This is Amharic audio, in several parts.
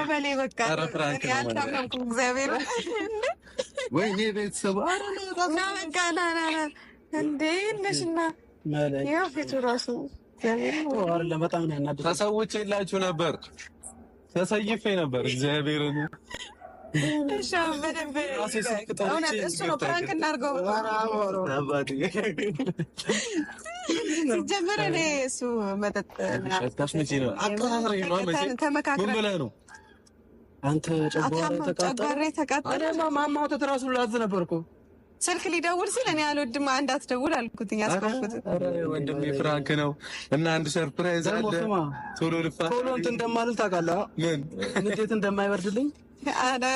በሌ በቃ ያልታመንኩ እግዚአብሔር ወይኔ ቤተሰብ ና በቃ ና እንዴ ነሽና ያው ፊቱ ራሱ በጣም ነው ያናደደ። ተሰውቼ የላችሁ ነበር፣ ተሰይፌ ነበር እግዚአብሔርን እሱ ነው ፕራንክ እናድርገው ሲጀመር እኔ እሱ መጠጥ ተመካክረን ነው አንተ ጨጓራ ተቃጠለ ማማው ተራሱ ላዝ ነበርኩ ስልክ ሊደውል ሲል እኔ አልወድም እንዳትደውል አልኩት ያስቆፍኩት ወንድሜ ፍራንክ ነው እና አንድ ሰርፕራይዝ አለ ቶሎ እንትን እንደማልል ታውቃለህ ምን እንዴት እንደማይበርድልኝ እና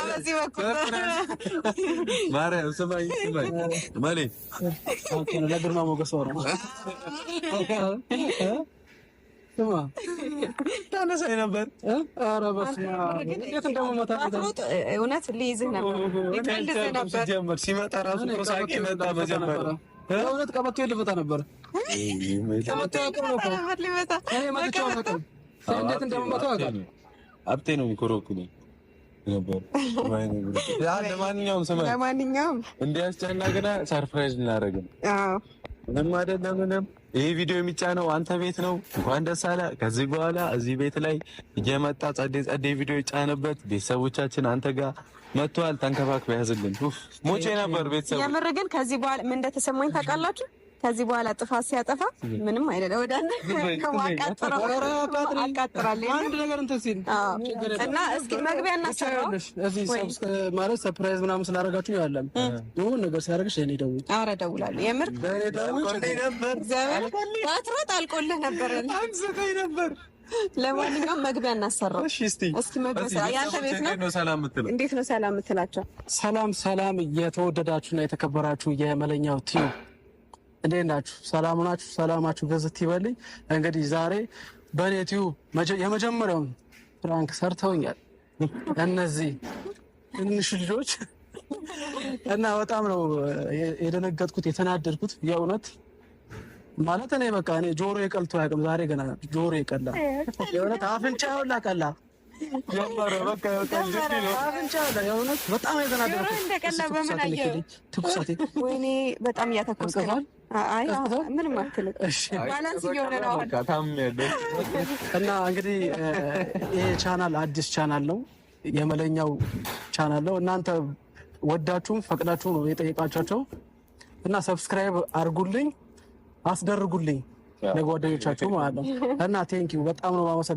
በዚህ በኩል ማርያም ስማኝ ማሌ ለግርማ ሞገስ ወራ ስማ ታነሳኝ ነበር ኧረ በስመ አብ እንዴት እንደማመጣ እውነት ሊይዝህ ነበር ሊፈልግህ ነበር ጀመር ሲመጣ ራሱ ኮሳቂ መጣ በጀመረ እውነት ቀበቶ ልመጣ ነበር ቀበቶ ያቀም ነው እኔ መጥቼው ነበር እንዴት እንደማመጣ አውቃለሁ አብቴ ነው የሚኮረኩኝ ነበር ለማንኛውም እንዲያስጨናቅና ሰርፕራይዝ እናደርግ ነው። አዎ ምንም አይደለም። ምንም ይሄ ቪዲዮ የሚጫነው አንተ ቤት ነው። እንኳን ደስ አለ። ከዚህ በኋላ እዚህ ቤት ላይ እየመጣ ጸዴ ቪዲዮ ይጫነበት። ቤተሰቦቻችን አንተ ጋር መጥቷል። ተንከባክበህ ያዝልን። ሞቼ ነበር ቤተሰብ። የምር ግን ከዚህ በኋላ ምን እንደተሰማኝ ታውቃላችሁ? ከዚህ በኋላ ጥፋት ሲያጠፋ ምንም አይደለም። ወዳነ አቃጥራለሁ አንድ ነገር እንትን ሲል እና እስኪ መግቢያ እናሰራው እዚህ ማለት ሰርፕራይዝ ምናምን ስላደረጋችሁ ያለም የሆነ ነገር ሲያደርግሽ እኔ ደውል። ኧረ እደውላለሁ። የምር ነበር ባትሮጥ አልቆልህ ነበር አንስተኝ ነበር። ለማንኛውም መግቢያ እናሰራው። እስኪ መግቢያ ያንተ ቤት ነው። ሰላም የምትለው እንዴት ነው? ሰላም የምትላቸው ሰላም የተወደዳችሁና የተከበራችሁ የመለኛው ቲም እንዴት ናችሁ? ሰላም ናችሁ? ሰላማችሁ ገዝት ይበልኝ። እንግዲህ ዛሬ በኔ ቲዩብ የመጀመሪያውን ፍራንክ ሰርተውኛል እነዚህ ትንሽ ልጆች እና በጣም ነው የደነገጥኩት የተናደድኩት። የእውነት ማለት እኔ በቃ እኔ ጆሮ የቀልቶ ያቅም ዛሬ ገና ጆሮ የቀላ የእውነት አፍንጫው ላቀላ ጀመረ በቃ የእውነት በጣም የተናደድኩት እንደቀላ በምን አየው ትኩሳቴ ወይኔ በጣም እያተኮስከኝ አይ ምንም አትልም። ባላንስ እየሆነ ነው እና እንግዲህ ይሄ ቻናል አዲስ ቻናል ነው፣ የመለኛው ቻናል ነው። እናንተ ወዳችሁም ፈቅዳችሁ ነው የጠየቃቻቸው እና ሰብስክራይብ አድርጉልኝ፣ አስደርጉልኝ ለጓደኞቻችሁ ማለት ነው። እና ቴንኪው በጣም ነው ማመሰግነው።